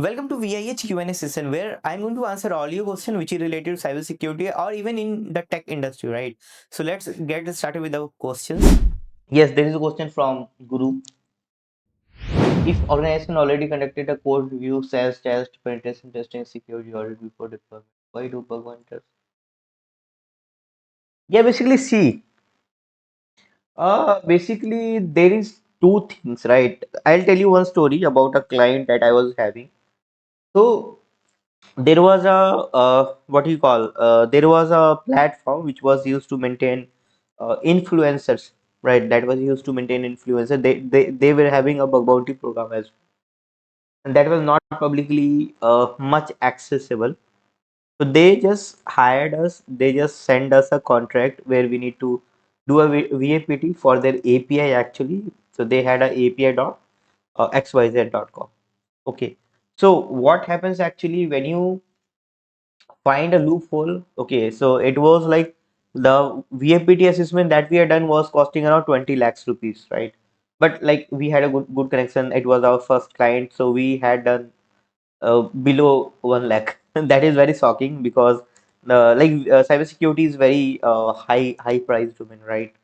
Welcome to VIH Q&A session where I'm going to answer all your questions which is related to cybersecurity or even in the tech industry, right? So let's get started with the questions. Yes, there is a question from Guru. If organization already conducted a code review, SAST test, penetration testing, security audit before deployment, why do bug hunters? Yeah, basically see, basically there is two things, right? I'll tell you one story about a client that I was having. So there was a what do you call there was a platform which was used to maintain influencers, right? That was used to maintain influencers. They were having a bug bounty program as well, and that was not publicly much accessible. So they just hired us. They just send us a contract where we need to do a VAPT for their API actually. So they had a API dot xyz.com. Okay. So what happens actually when you find a loophole? Okay, so it was like the VAPT assessment that we had done was costing around 20 lakhs rupees, right? But like we had a good connection. It was our first client, so we had done below 1 lakh. That is very shocking because cybersecurity is very high price domain, right?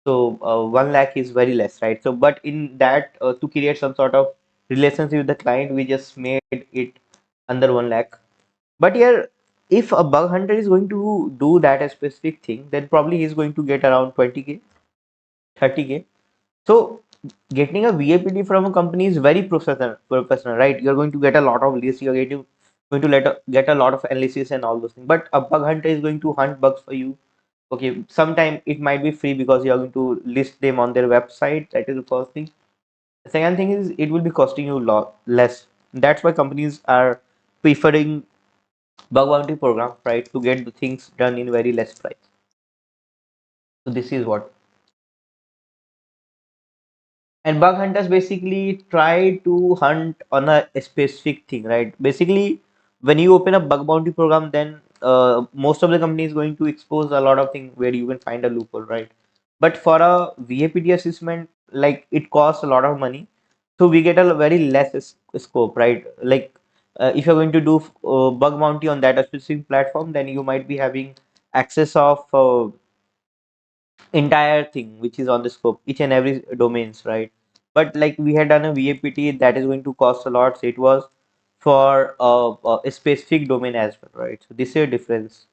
So 1 lakh is very less, right? So but in that to create some sort of relationship with the client, we just made it under 1 lakh. But here, if a bug hunter is going to do that specific thing, then probably he's going to get around 20K, 30K. So getting a VAPD from a company is very professional, right? You're going to get a lot of lists, going to get a lot of analysis and all those things. But a bug hunter is going to hunt bugs for you. Okay, sometime it might be free because you're going to list them on their website. That is the first thing. The second thing is it will be costing you a lot less. That's why companies are preferring bug bounty program, right, to get the things done in very less price. So this is what. And bug hunters basically try to hunt on a specific thing, right? Basically, when you open a bug bounty program, then most of the company is going to expose a lot of things where you can find a loophole, right? But for a VAPD assessment, like it costs a lot of money, so we get a very less scope, right? Like if you're going to do bug bounty on that specific platform, then you might be having access of entire thing which is on the scope, each and every domains, right? But like we had done a VAPT that is going to cost a lot, so it was for a specific domain as well, right? So this is a difference.